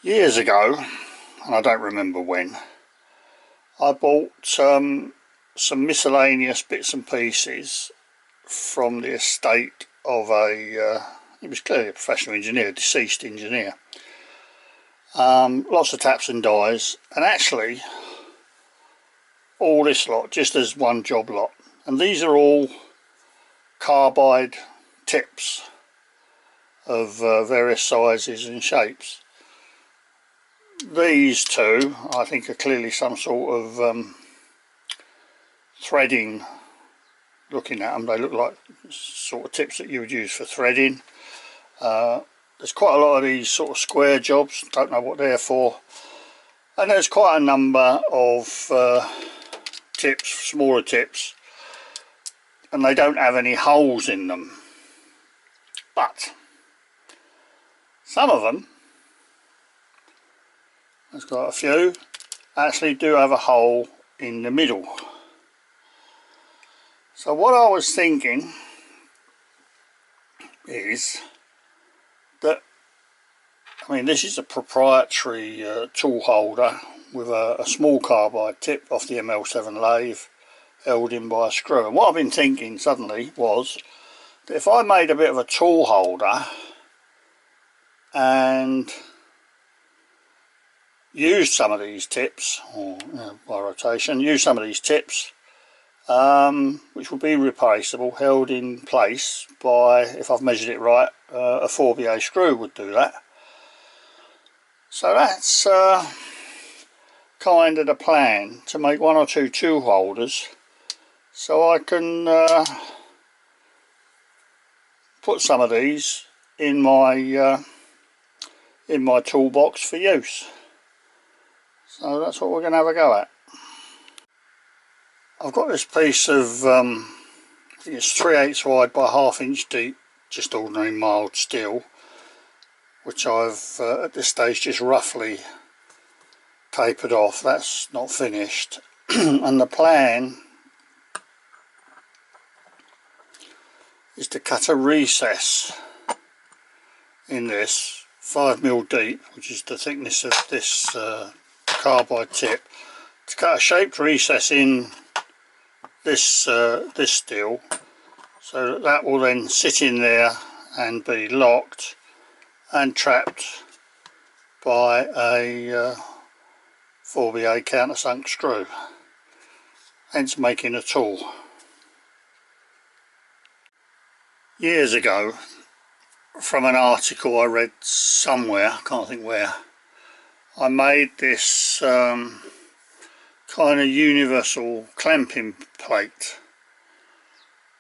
Years ago, and I don't remember when, I bought some miscellaneous bits and pieces from the estate of he was clearly a professional engineer, deceased engineer. Lots of taps and dies, and actually all this lot just as one job lot. And these are all carbide tips of various sizes and shapes. These two I think are clearly some sort of threading. Looking at them, they look like sort of tips that you would use for threading. There's quite a lot of these sort of square jobs, don't know what they're for, and there's quite a number of tips, smaller tips, and they don't have any holes in them, but some of them, there's got a few, actually do have a hole in the middle. So what I was thinking is that, I mean, this is a proprietary tool holder with a small carbide tip off the ML7 lathe held in by a screw. And what I've been thinking suddenly was that if I made a bit of a tool holder and used some of these tips, or by rotation, used some of these tips, which will be replaceable, held in place by, if I've measured it right, a 4BA screw would do that. So that's kind of the plan, to make one or two tool holders so I can put some of these in my toolbox for use. So that's what we're going to have a go at. I've got this piece of, I think it's 3/8 wide by 1/2 inch deep, just ordinary mild steel, which I've at this stage just roughly tapered off. That's not finished. And the plan is to cut a recess in this 5mm deep, which is the thickness of this carbide tip, to cut a shaped recess in this this steel, so that will then sit in there and be locked and trapped by a 4BA countersunk screw, hence making a tool. Years ago, from an article I read somewhere, I can't think where, I made this kind of universal clamping plate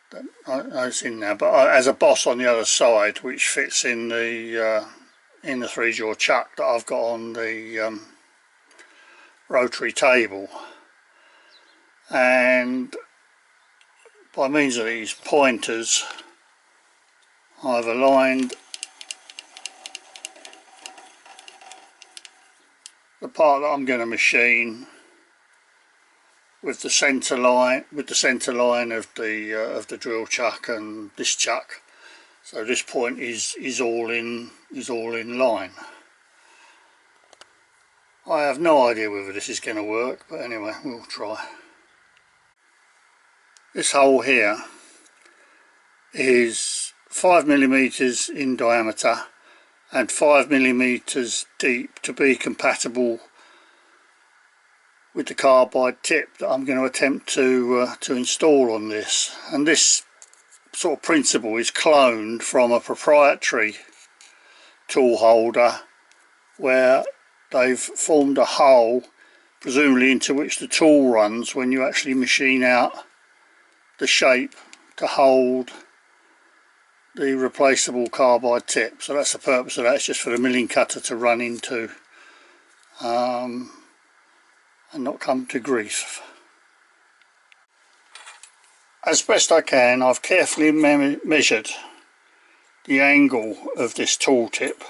that it's in there, but as a boss on the other side, which fits in the 3-jaw chuck that I've got on the rotary table. And by means of these pointers, I've aligned the part that I'm going to machine with the centre line, of the drill chuck and this chuck. So this point is all in line. I have no idea whether this is going to work, but anyway, we'll try. This hole here is 5mm in diameter and 5mm deep to be compatible with the carbide tip that I'm going to attempt to install on this. And this sort of principle is cloned from a proprietary tool holder where they've formed a hole, presumably into which the tool runs when you actually machine out the shape to hold the replaceable carbide tip. So that's the purpose of that, it's just for the milling cutter to run into and not come to grief. As best I can, I've carefully measured the angle of this tool tip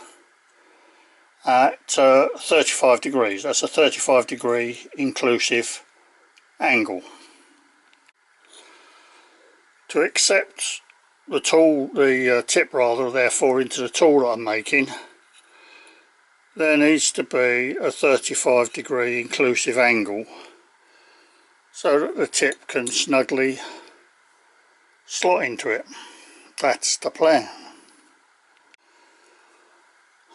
at 35 degrees. That's a 35-degree inclusive angle. To accept the tip, therefore, into the tool that I'm making, there needs to be a 35-degree inclusive angle so that the tip can snugly slot into it. That's the plan.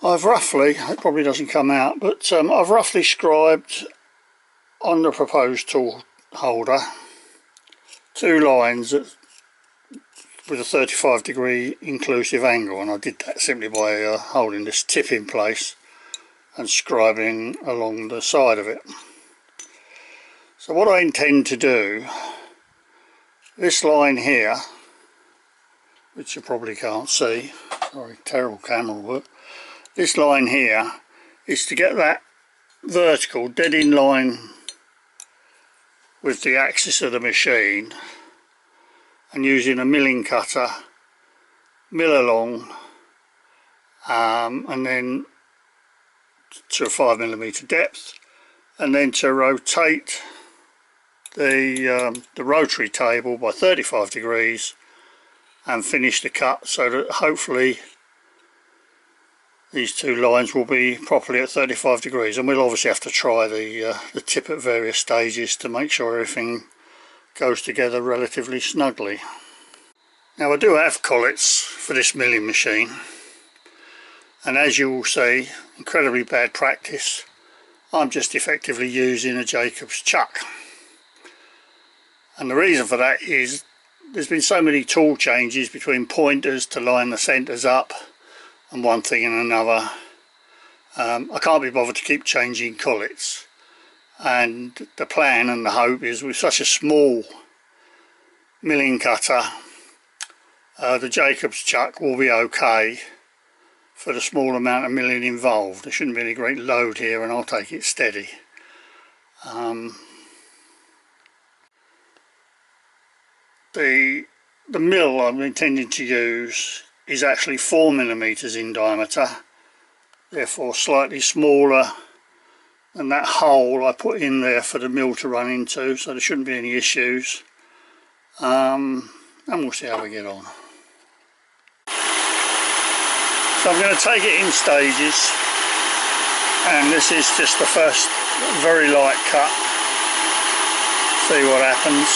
I've roughly, it probably doesn't come out, but I've roughly scribed on the proposed tool holder 2 lines with a 35-degree inclusive angle, and I did that simply by holding this tip in place and scribing along the side of it. So what I intend to do, this line here, which you probably can't see, sorry, terrible camera work, this line here is to get that vertical dead in line with the axis of the machine, and using a milling cutter mill along and then to a 5mm depth, and then to rotate the rotary table by 35 degrees and finish the cut so that hopefully these 2 lines will be properly at 35 degrees. And we'll obviously have to try the tip at various stages to make sure everything goes together relatively snugly. Now I do have collets for this milling machine, and as you will see, incredibly bad practice, I'm just effectively using a Jacob's chuck. And the reason for that is there's been so many tool changes between pointers to line the centres up and one thing and another. I can't be bothered to keep changing collets, and the plan and the hope is with such a small milling cutter, the Jacob's chuck will be okay for the small amount of milling involved. There shouldn't be any great load here, and I'll take it steady. The mill I'm intending to use is actually 4mm in diameter, therefore slightly smaller than that hole I put in there for the mill to run into, so there shouldn't be any issues. And we'll see how we get on. So I'm going to take it in stages, and this is just the first very light cut. See what happens.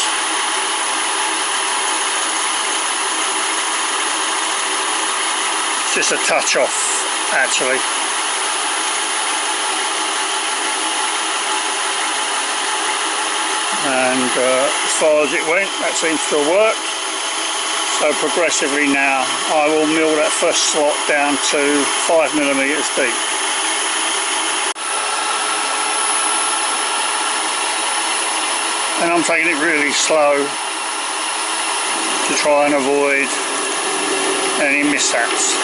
It's just a touch off actually. And as far as it went, that seems to have worked. So progressively now I will mill that first slot down to 5mm deep. And I'm taking it really slow to try and avoid any mishaps.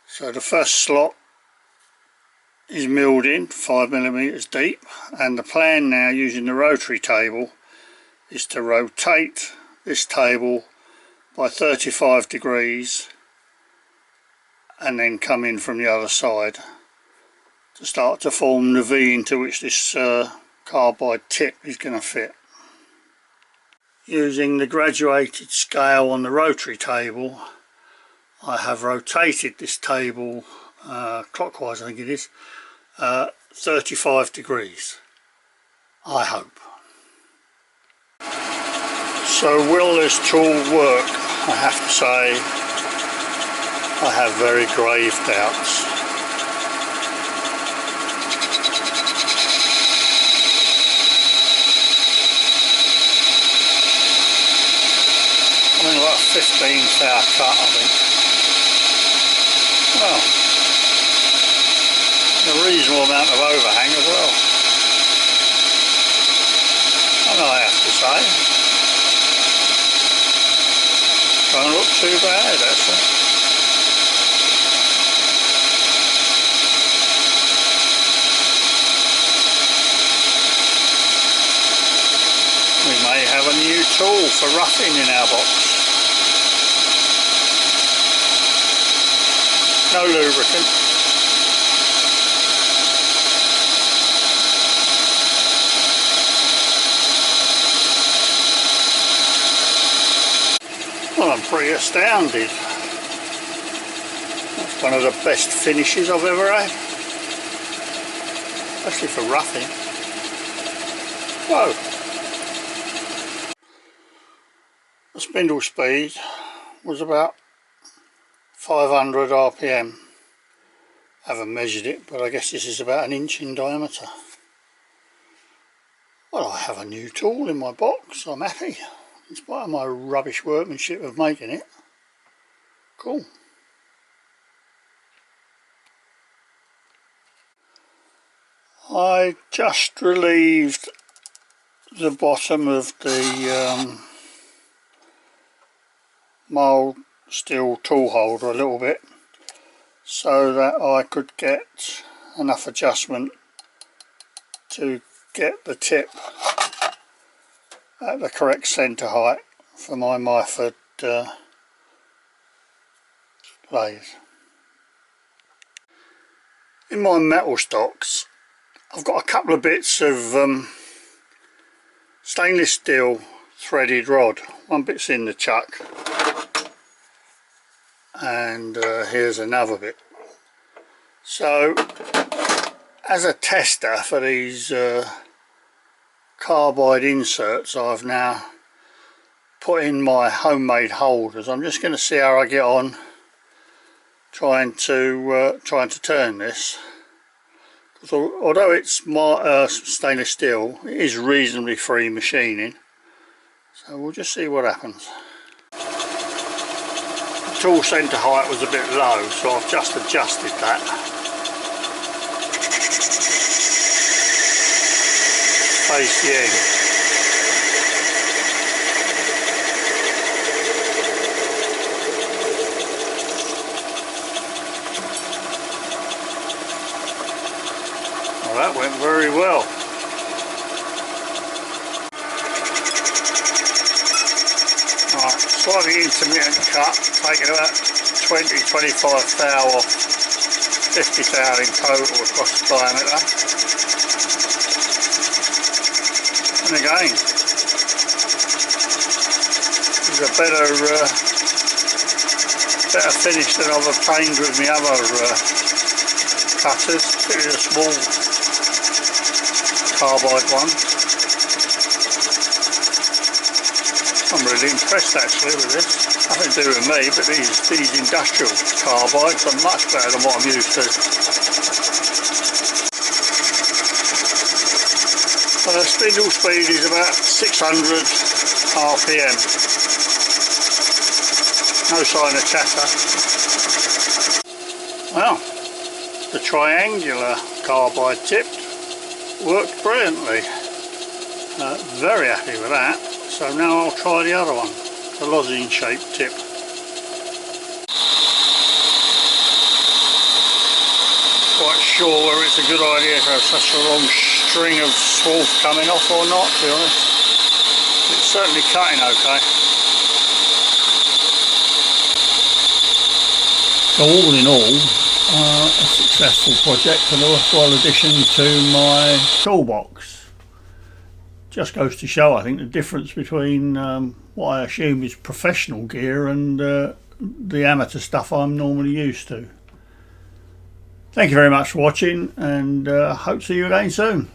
So the first slot is milled in 5mm deep, and the plan now using the rotary table is to rotate this table by 35 degrees and then come in from the other side to start to form the V into which this carbide tip is going to fit. Using the graduated scale on the rotary table, I have rotated this table clockwise, I think it is, 35 degrees, I hope. So will this tool work? I have to say I have very grave doubts. I mean, like a 15th hour cut, I think. Well, a reasonable amount of overhang as well. And I have to say, don't look too bad actually. We may have a new tool for roughing in our box. No lubricant. I'm pretty astounded. That's one of the best finishes I've ever had, especially for roughing. Whoa! The spindle speed was about 500 RPM. I haven't measured it, but I guess this is about an inch in diameter. Well, I have a new tool in my box. I'm happy, in spite of my rubbish workmanship of making it. Cool. I just relieved the bottom of the mild steel tool holder a little bit, so that I could get enough adjustment to get the tip at the correct centre height for my Myford lathe. In my metal stocks I've got a couple of bits of stainless steel threaded rod. One bit's in the chuck, and here's another bit. So as a tester for these carbide inserts, I've now put in my homemade holders. I'm just going to see how I get on trying to turn this. Although it's stainless steel, it is reasonably free machining, so we'll just see what happens. The tool centre height was a bit low, so I've just adjusted that. Face the end. Well, that went very well. Right, slightly intermittent cut, taking about 20-25 thou off, 50 thou in total across the diameter. And again, this is a better finish than I've obtained with my other cutters, particularly the small carbide one. I'm really impressed actually with this. Nothing to do with me, but these industrial carbides are much better than what I'm used to. The spindle speed is about 600 RPM. No sign of chatter. Well, the triangular carbide tip worked brilliantly. Very happy with that. So now I'll try the other one, the lozenge shaped tip. Quite sure whether it's a good idea to have such a long string of swarf coming off or not, to be honest. It's certainly cutting okay. So all in all, a successful project and a worthwhile addition to my toolbox. Just goes to show, I think, the difference between what I assume is professional gear and the amateur stuff I'm normally used to. Thank you very much for watching, and hope to see you again soon.